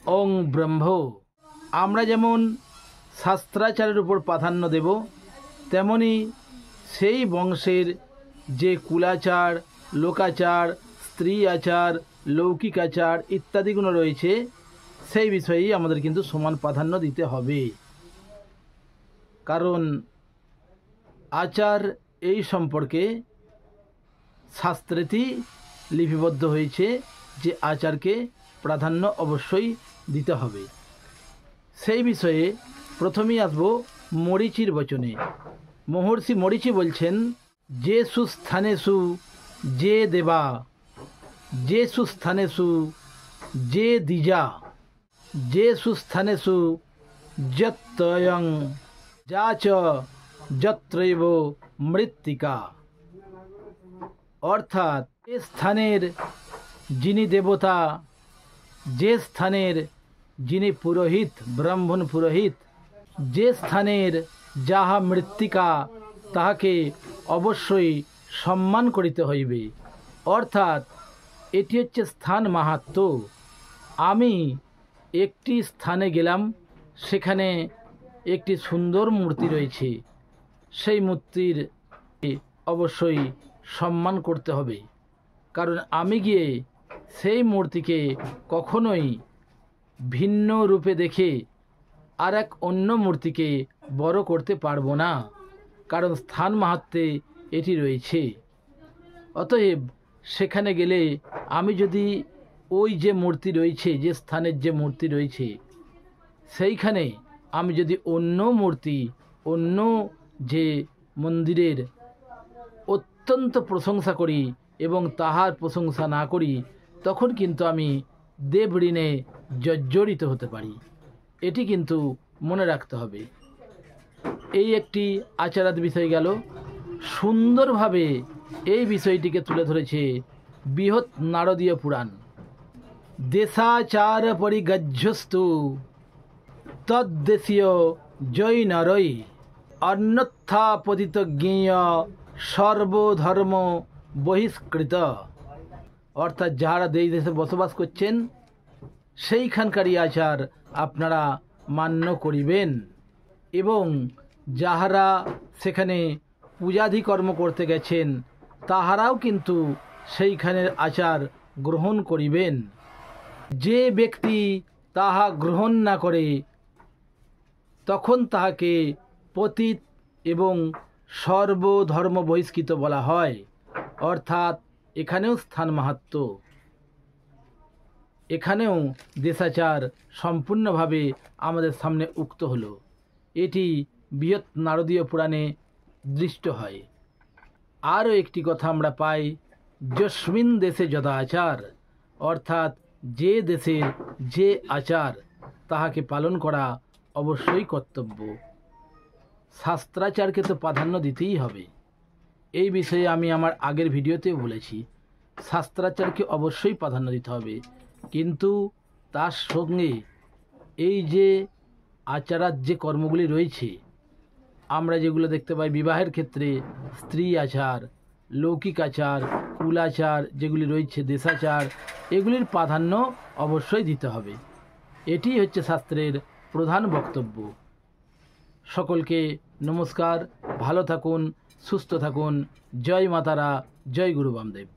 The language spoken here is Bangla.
ওং ব্রহ্ম। আমরা যেমন শাস্ত্রাচারের উপর প্রাধান্য দেব, তেমনি সেই বংশের যে কুলাচার, লোকাচার, স্ত্রী আচার, লৌকিক আচার ইত্যাদিগুলো রয়েছে সেই বিষয়েই আমাদের কিন্তু সমান প্রাধান্য দিতে হবে। কারণ আচার এই সম্পর্কে শাস্ত্রেতেই লিপিবদ্ধ হয়েছে যে আচারকে প্রাধান্য অবশ্যই দিতে হবে। সেই বিষয়ে প্রথমেই আসবো মরীচির বচনে। মহর্ষি মরীচি বলছেন, যে সুস্থানেষু যে দেবা, যে সুস্থানেষু যে দ্বিজা, যে সুস্থানেষু যত্তয়ং যা চ যত্রৈব মৃত্তিকা। অর্থাৎ যে স্থানের যিনি দেবতা, যে স্থানের যিনি পুরোহিত, ব্রাহ্মণ পুরোহিত, যে স্থানের যাহা মৃত্তিকা তাহাকে অবশ্যই সম্মান করিতে হইবে। অর্থাৎ এটি হচ্ছে স্থান মাহাত্ম্য। আমি একটি স্থানে গেলাম, সেখানে একটি সুন্দর মূর্তি রয়েছে, সেই মূর্তির অবশ্যই সম্মান করতে হবে। কারণ আমি গিয়ে সেই মূর্তিকে কখনোই ভিন্ন রূপে দেখে আর এক অন্য মূর্তিকে বড় করতে পারবো না, কারণ স্থান মাহাত্ম্যে এটি রয়েছে। অতএব সেখানে গেলে আমি যদি ওই যে মূর্তি রয়েছে, যে স্থানের যে মূর্তি রয়েছে, সেইখানে আমি যদি অন্য মূর্তি, অন্য যে মন্দিরের অত্যন্ত প্রশংসা করি এবং তাহার প্রশংসা না করি, তখন কিন্তু আমি দেব ঋণে জর্জরিত হতে পারি। এটি কিন্তু মনে রাখতে হবে। এই একটি আচারাদ বিষয় গেল। সুন্দরভাবে এই বিষয়টিকে তুলে ধরেছে বৃহৎ নারদীয় পুরাণ। দেশাচার পরিগজ্জস্তু তদ্দেশীয় জৈনরৈ অন্যথা পতিত জ্ঞেয় সর্বধর্ম বহিষ্কৃত। অর্থাৎ যারা দেশ দেশে বসবাস করছেন সেইখানকারই আচার আপনারা মান্য করিবেন, এবং যাহারা সেখানে পূজাদি কর্ম করতে গেছেন তাহারাও কিন্তু সেইখানের আচার গ্রহণ করিবেন। যে ব্যক্তি তাহা গ্রহণ না করে তখন তাহাকে পতিত এবং সর্বধর্ম বহিষ্কৃত বলা হয়। অর্থাৎ এখানেও স্থান মাহাত্ম্য, এখানেও দেশাচার সম্পূর্ণভাবে আমাদের সামনে উক্ত হলো। এটি বৃহৎ নারদীয় পুরাণে দৃষ্ট হয়। আরও একটি কথা আমরা পাই, যস্মিন দেশে যদা আচার। অর্থাৎ যে দেশের যে আচার তাহাকে পালন করা অবশ্যই কর্তব্য। শাস্ত্রাচারকে তো প্রাধান্য দিতেই হবে। এই বিষয়ে আমি আমার আগের ভিডিওতেও বলেছি, শাস্ত্রাচারকে অবশ্যই প্রাধান্য দিতে হবে, কিন্তু তার সঙ্গে এই যে আচারার যে কর্মগুলি রয়েছে, আমরা যেগুলো দেখতে পাই বিবাহের ক্ষেত্রে স্ত্রী আচার, লৌকিক আচার, কুলাচার যেগুলি রয়েছে, দেশাচার, এগুলির প্রাধান্য অবশ্যই দিতে হবে। এটি হচ্ছে শাস্ত্রের প্রধান বক্তব্য। সকলকে নমস্কার, ভালো থাকুন, সুস্থ থাকুন। জয় মাতারা, জয় গুরু বামদেব।